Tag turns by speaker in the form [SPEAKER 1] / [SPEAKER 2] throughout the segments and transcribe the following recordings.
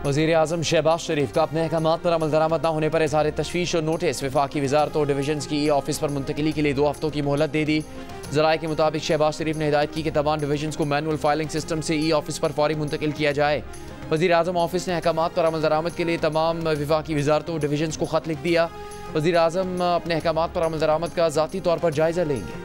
[SPEAKER 1] वज़ीर-ए-आज़म शहबाज शरीफ का अपने अहकामात पर अमल दरामद न होने पर इज़हार तशवीश और नोटिस वफाकी वज़ारत और डिवीजन की ऑफिस पर मुंतकिली के लिए 2 हफ्तों की मोहलत दे दी। ज़राए के मुताबिक शहबाज शरीफ ने हिदायत की कि तमाम डिवीजन को मैनुअल फाइलिंग सिस्टम से ऑफिस पर फौरी मुंतकिल किया जाए। वज़ीर-ए-आज़म ऑफिस ने अहकामात पर अमल दरामद के लिए तमाम वफाकी वज़ारतों और डिवीजन को ख़त लिख दिया। वज़ीर-ए-आज़म अपने अहकामात पर अमल दरामद का ज़ाती तौर पर जायज़ा लेंगे।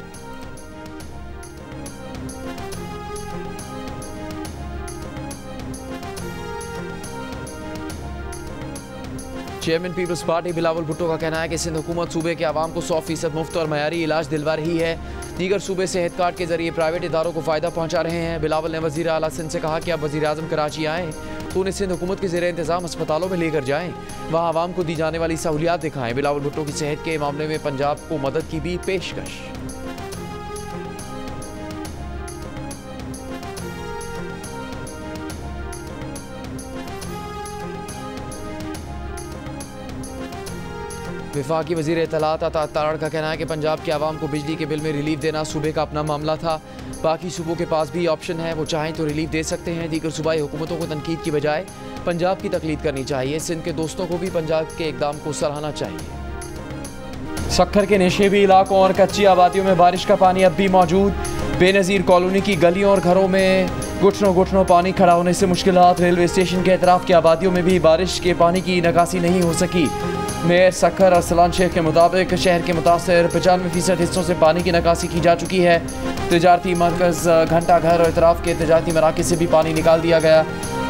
[SPEAKER 1] चेयरमैन पीपल्स पार्टी बिलावल भुट्टो का कहना है कि सिंध हुकूमत सूबे के आवाम को 100% मुफ्त और मयारी इलाज दिलवा रही है। दीगर सूबे सेहत कार्ड के जरिए प्राइवेट इदारों को फ़ायदा पहुँचा रहे हैं। बिलावल ने वज़ीर आला सिंध से कहा कि अब वज़ीर-ए-आज़म कराची आएँ तो उन्हें सिंध हुकूमत के ज़ेर इंतज़ाम अस्पतालों में लेकर जाएँ, वहाँ आवाम को दी जाने वाली सहूलियात दिखाएँ। बिलावल भुट्टो की सेहत के मामले में पंजाब को मदद की भी पेशकश। वफाकी वज़ीर इत्तलात अता तारड़ का कहना है कि पंजाब के आवाम को बिजली के बिल में रिलीफ देना सूबे का अपना मामला था। बाकी सूबों के पास भी ऑप्शन है, वो चाहें तो रिलीफ दे सकते हैं। दीगर सूबाई हुकूमतों को तनकीद की बजाय पंजाब की तकलीद करनी चाहिए। सिंध के दोस्तों को भी पंजाब के इक़दाम को सराहना चाहिए। सक्खर के नशेबी इलाकों और कच्ची आबादियों में बारिश का पानी अब भी मौजूद। बेनज़ीर कॉलोनी की गलियों और घरों में घुटनों घुटनों पानी खड़ा होने से मुश्किलात। रेलवे स्टेशन के अतराफ की आबादियों में भी बारिश के पानी की निकासी नहीं हो सकी। मेयर सक्खर अरसलान शेख के मुताबिक शहर के मुतासर 95% हिस्सों से पानी की निकासी की जा चुकी है। तिजारती मरकज़ घंटा घर और इतराफ़ के तिजारती मराकज़ से भी पानी निकाल दिया गया।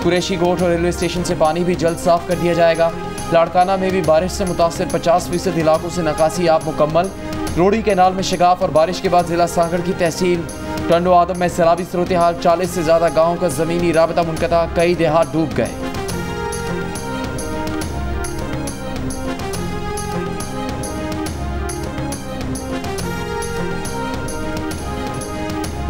[SPEAKER 1] कुरैशी गोट और रेलवे स्टेशन से पानी भी जल्द साफ़ कर दिया जाएगा। लाड़काना में भी बारिश से मुतासर 50% इलाकों से निकासी आप मुकम्मल। रोड़ी कैनाल में शिगाफ और बारिश के बाद ज़िला सागड़ की तहसील टंडो आदम में सैलाबी सूरत हाल। 40 से ज़्यादा गाँवों का ज़मीनी राबता मुनक़ता, कई देहात डूब गए।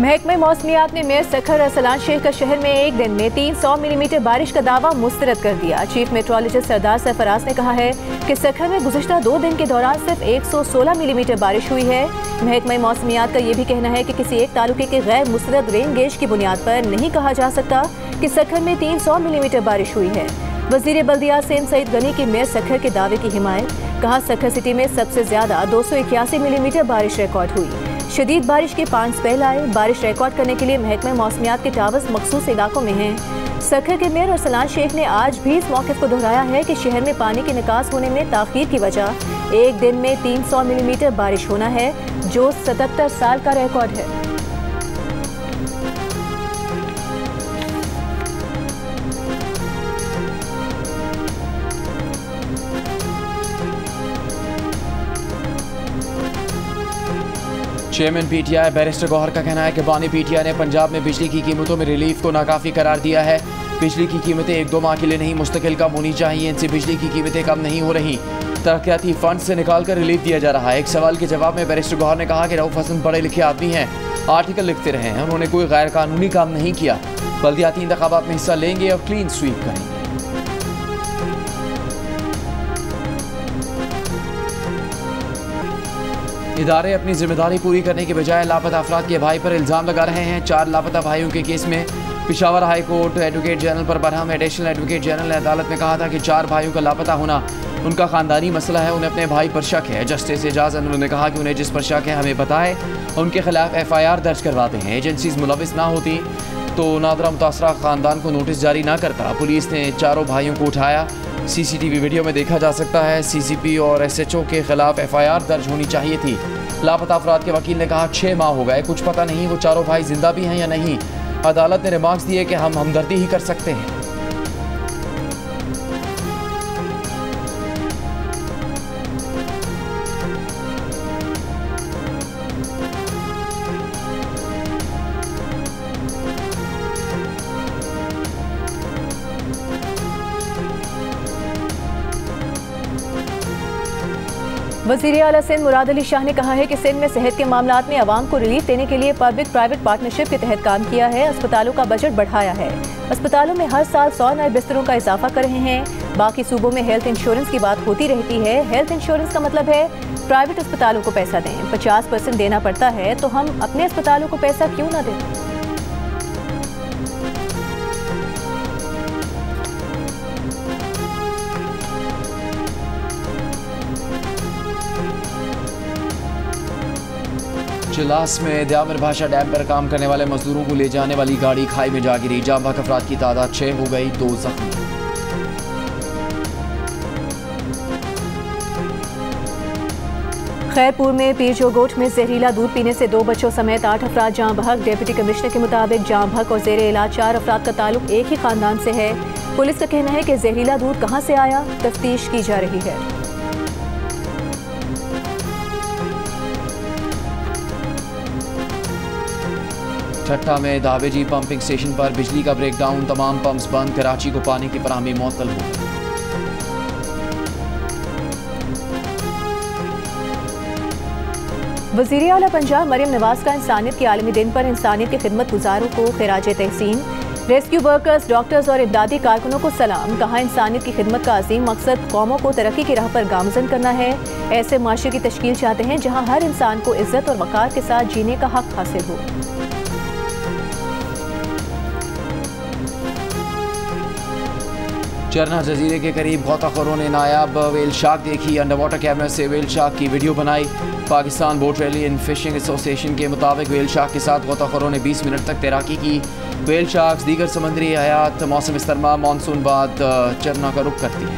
[SPEAKER 2] महकमे मौसमियात ने मेयर सक्खर अरसलान शेख का शहर में एक दिन में 300 मिलीमीटर बारिश का दावा मुस्तरद कर दिया। चीफ मेट्रोलॉजिस्ट सरदार सरफराज ने कहा है कि सक्खर में गुज़िश्ता 2 दिन के दौरान सिर्फ 116 मिलीमीटर बारिश हुई है। महकमे मौसमियात का ये भी कहना है कि किसी एक तालुके के गैर मुस्तरद रेन गेज की बुनियाद पर नहीं कहा जा सकता कि सक्खर में 300 मिलीमीटर बारिश हुई है। वज़ीर बल्दियात सेम सईद गनी की मेयर सक्खर के दावे की हिमायत। कहा सक्खर सिटी में सबसे ज़्यादा 281 मिलीमीटर बारिश रिकॉर्ड हुई। शदीद बारिश के 5 स्पेल आए। बारिश रिकॉर्ड करने के लिए महकमे मौसमियात के टावर्स मखसूस इलाकों में हैं। सक्खर के मेयर अरसलान शेख ने आज भी इस मौक़िफ़ को दोहराया है कि शहर में पानी के निकास होने में ताख़ीर की वजह एक दिन में 300 मिलीमीटर बारिश होना है, जो 77 साल का रिकॉर्ड है।
[SPEAKER 1] चेयरमैन पीटीआई बैरिस्टर गौहर का कहना है कि बानी पीटीआई ने पंजाब में बिजली की कीमतों में रिलीफ को नाकाफी करार दिया है। बिजली की कीमतें 1-2 माह के लिए नहीं, मुस्तकिल कम होनी चाहिए। इनसे बिजली की कीमतें कम नहीं हो रही। तरक्याती फंड से निकाल कर रिलीफ दिया जा रहा है। एक सवाल के जवाब में बैरिस्टर गौहर ने कहा कि रऊफ हसन पढ़े लिखे आदमी हैं, आर्टिकल लिखते रहे हैं, उन्होंने कोई गैर कानूनी काम नहीं किया। बल्दियाती इंतखाबात में हिस्सा लेंगे और क्लीन स्वीप करेंगे। इदारे अपनी जिम्मेदारी पूरी करने के बजाय लापता अफराद के भाई पर इल्ज़ाम लगा रहे हैं। 4 लापता भाइयों के केस में Peshawar high court advocate general पर बरहम एडिशनल एडवोकेट जनरल ने अदालत में कहा था कि 4 भाइयों का लापता होना उनका ख़ानदानी मसला है, उन्हें अपने भाई पर शक है। जस्टिस एजाज अनवर ने कहा कि उन्हें जिस पर शक है हमें बताएं, उनके खिलाफ FIR दर्ज करवाते हैं। एजेंसीज मुलविस ना होती तो नादरा मुतासरा ख़ानदान को नोटिस जारी ना करता। पुलिस ने 4 भाइयों को उठाया। CCTV वीडियो में देखा जा सकता है। CCP और SHO के खिलाफ FIR दर्ज होनी चाहिए थी। लापता अफराद के वकील ने कहा 6 माह हो गए, कुछ पता नहीं वो 4 भाई जिंदा भी हैं या नहीं। अदालत ने रिमार्क्स दिए कि हम हमदर्दी ही कर सकते हैं।
[SPEAKER 2] वज़ीर आला सिंध मुराद अली शाह ने कहा है कि सिंध में सेहत के मामलात में आवाम को रिलीफ देने के लिए पब्लिक प्राइवेट पार्टनरशिप के तहत काम किया है। अस्पतालों का बजट बढ़ाया है। अस्पतालों में हर साल 100 नए बिस्तरों का इजाफा कर रहे हैं। बाकी सूबों में हेल्थ इंश्योरेंस की बात होती रहती है। हेल्थ इंश्योरेंस का मतलब है प्राइवेट अस्पतालों को पैसा दें। 50% देना पड़ता है, तो हम अपने अस्पतालों को पैसा क्यों ना दें।
[SPEAKER 1] शिलास में द्यामर भाषा डैम पर काम करने वाले मजदूरों को ले जाने वाली गाड़ी खाई में जा गिरी। जाम बहक अफराद की तादाद 6 हो गई, 2 जख्मी।
[SPEAKER 2] खैरपुर में पीरजोगोट में जहरीला दूध पीने से 2 बच्चों समेत 8 अफराद जाम बहक। डिप्टी कमिश्नर के मुताबिक जाम बहक और जेरे इलाज 4 अफराद का ताल्लुक एक ही खानदान से है। पुलिस का कहना है कि जहरीला दूध कहां से आया, तफ्तीश की जा रही है।
[SPEAKER 1] ठट्टा में दावेजी पंपिंग स्टेशन पर बिजली का ब्रेकडाउन, तमाम पंप्स बंद, कराची को पानी की फराहमी मुअत्तल हो गई।
[SPEAKER 2] वज़ीर आला पंजाब मरियम नवाज का इंसानियत के आलमी दिन पर इंसानियत की खिदमत गुजारों को खिराजे तहसीन। रेस्क्यू वर्कर्स, डॉक्टर्स और इमदादी कारकुनों को सलाम। कहा, इंसानियत की खिदमत का अजीम मकसद कौमों को तरक्की की राह पर गामजन करना है। ऐसे माशरे की तश्कील चाहते हैं जहाँ हर इंसान को इज्जत और वक़ार के साथ जीने का हक हासिल हो।
[SPEAKER 1] चरना जजीरे के करीब गौताखोरों ने नायाब वेल शार्क देखी। अंडर वाटर कैमरा से वेल शार्क की वीडियो बनाई। Pakistan boat rally and fishing association के मुताबिक वेल शार्क के साथ गौताखोरों ने 20 मिनट तक तैराकी की। वेल शार्क्स दीगर समुद्री हयात मौसम सरमा मानसून बाद चरना का रुख करती है।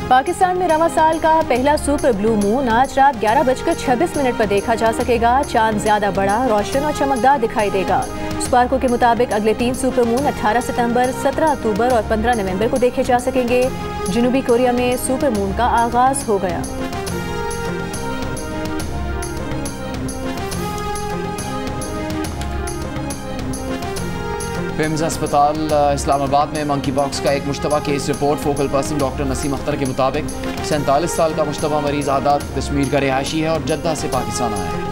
[SPEAKER 2] पाकिस्तान में रवा साल का पहला सुपर ब्लू मून आज रात 11:26 पर देखा जा सकेगा। चांद ज्यादा बड़ा, रोशन और चमकदार दिखाई देगा। स्पार्को के मुताबिक अगले 3 सुपर मून 18 सितंबर, 17 अक्टूबर और 15 नवंबर को देखे जा सकेंगे। जनूबी कोरिया में सुपर मून का आगाज हो गया।
[SPEAKER 1] पिम्स अस्पताल इस्लामाबाद में मंकी पॉक्स का एक Mushtaba case report. Focal person doctor Naseem Akhtar के मुताबिक 47 साल का मुश्तबा मरीज आदात कश्मीर का रिहायशी है और जद्दा से पाकिस्तान आया है।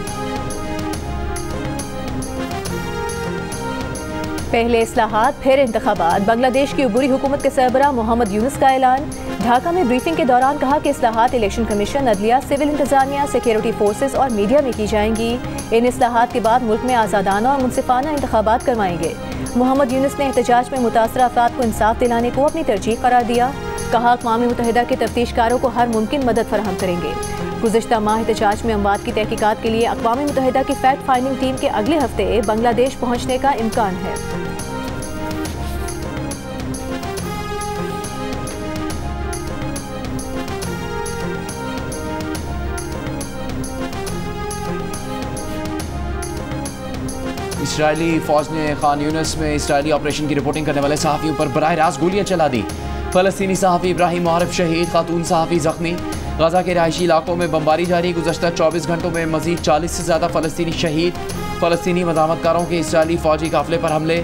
[SPEAKER 2] पहले इस्लाहात फिर इंतखाबात। बांग्लादेश की उबूरी हुकूमत के सरबराह मोहम्मद यूनुस का ऐलान। ढाका में ब्रीफिंग के दौरान कहा कि इस्लाहात इलेक्शन कमीशन, अदलिया, सिविल इंतजामिया, सिक्योरिटी फोर्सेस और मीडिया में की जाएंगी। इन इस्लाहात के बाद मुल्क में आज़ादाना और मुनसिफाना इंतखाबात करवाएंगे। मोहम्मद यूनुस ने एहतजाज में मुतासरा अफराद को इंसाफ दिलाने को अपनी तरजीह करार दिया। कहा, अक़वाम मुत्तहिदा के तफ्तीशकारों को हर मुमकिन मदद फराहम करेंगे। गुज़िश्ता माह एहतजाज में अमवात की तहकीकात के लिए अक़वाम मुत्तहिदा की फैक्ट फाइंडिंग टीम के अगले हफ्ते बांग्लादेश पहुँचने का इम्कान है।
[SPEAKER 1] इजरायली फौज ने खान यूनिस में इजरायली ऑपरेशन की रिपोर्टिंग करने वाले सहाफ़ियों पर बराह रास्त गोलियां चला दी। फ़लस्तीनी सहाफ़ी इब्राहिम मुआरिफ शहीद, खातून सहाफ़ी जख्मी। गजा के रहायशी इलाकों में बमबारी जारी। गुज़श्ता 24 घंटों में मज़ीद 40 से ज़्यादा फ़लस्तीनी शहीद। फ़लस्तीनी मज़ाहमतकारों के इजरायली फ़ौजी काफ़िले पर हमले।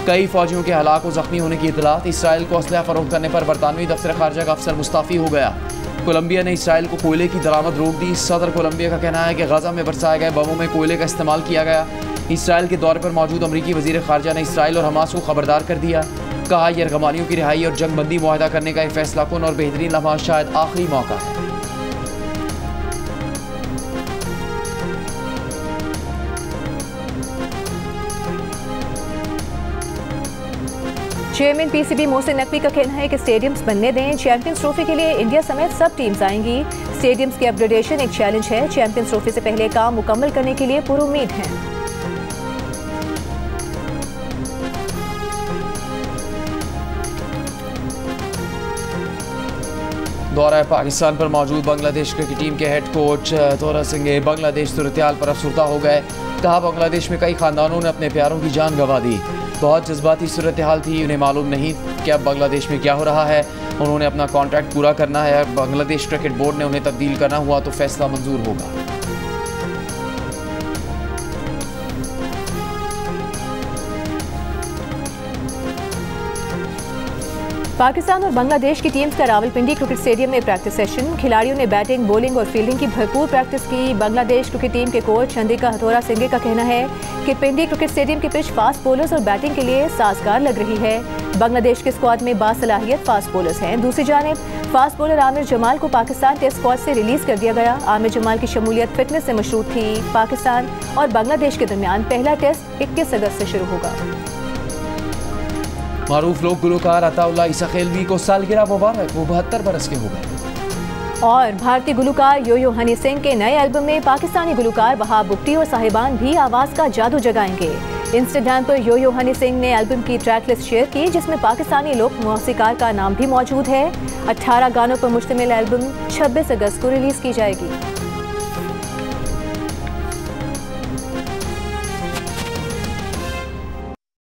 [SPEAKER 1] कई फ़ौजियों के हलाक व ज़ख्मी होने की इतलात। इसराइल को असलहा फ़रोख्त करने पर बरतानवी दफ्तर ख़ारजा का अफसर मुस्ताफ़ी हो गया। कोलंबिया ने इसराइल को कोयले की दरामद रोक दी। सदर कोलंबिया का कहना है कि गजा में बरसाए गए बमों में कोयले का इस्तेमाल किया गया। इसराइल के दौरे पर मौजूद अमरीकी वज़ीर ख़ारजा ने इसराइल और हमास को खबरदार कर दिया। कहा, यरगमानियों की रिहाई और जंग बंदी मुआहदा करने का एक फैसला कुन और बेहतरीन लम्हा शायद आखिरी मौका है।
[SPEAKER 2] चेयरमैन पीसीबी मोहसिन नकवी का कहना है कि स्टेडियम्स बनने दें। चैंपियंस ट्रॉफी के लिए इंडिया समेत सब टीम्स आएंगी। स्टेडियम्स की अपग्रेडेशन एक चैलेंज है। चैंपियंस ट्रॉफी से पहले काम मुकम्मल करने के लिए पुरुम्मीद हैं।
[SPEAKER 1] दौरा पाकिस्तान पर मौजूद बांग्लादेश क्रिकेट टीम के हेड कोच तोरा सिंह बांग्लादेश सूरत-ए-हाल पर अफसरदा हो गए। कहा, बांग्लादेश में कई खानदानों ने अपने प्यारों की जान गंवा दी। बहुत जज्बाती सूरत-ए-हाल थी, उन्हें मालूम नहीं कि अब बांग्लादेश में क्या हो रहा है। उन्होंने अपना कॉन्ट्रैक्ट पूरा करना है। बांग्लादेश क्रिकेट बोर्ड ने उन्हें तब्दील करना हुआ तो फैसला मंजूर होगा।
[SPEAKER 2] पाकिस्तान और बांग्लादेश की टीम्स का रावलपिंडी क्रिकेट स्टेडियम में प्रैक्टिस सेशन। खिलाड़ियों ने बैटिंग, बॉलिंग और फील्डिंग की भरपूर प्रैक्टिस की। बांग्लादेश क्रिकेट टीम के कोच चंद्रिका हथोरा सिंह का कहना है कि पिंडी क्रिकेट स्टेडियम की पिच फास्ट बॉलर्स और बैटिंग के लिए साजगार लग रही है। बांग्लादेश के स्क्वाड में बासलाहियत फास्ट बॉलर्स हैं। दूसरी जानिब फास्ट बॉलर आमिर जमाल को पाकिस्तान टेस्ट स्क्वाड से रिलीज कर दिया गया। आमिर जमाल की शमूलियत फिटनेस से मशरूत थी। पाकिस्तान और बांग्लादेश के दरमियान पहला टेस्ट 21 अगस्त से शुरू होगा।
[SPEAKER 1] मारूफ लोक गुलकार अताउल्लाह ईसा खेलवी को सालगिरह मुबारक, वो 72 बरस के हो गए।
[SPEAKER 2] और भारतीय गुलूकार यो यो हनी सिंह के नए एल्बम में पाकिस्तानी गुलूकार वहाब बुख्ती और साहिबान भी आवाज़ का जादू जगाएंगे। इंस्टाग्राम पर यो यो हनी सिंह ने एल्बम की ट्रैक लिस्ट शेयर की, जिसमें पाकिस्तानी लोक मौसीकार का नाम भी मौजूद है। 18 गानों पर मुश्तमिल एल्बम 26 अगस्त को रिलीज की जाएगी।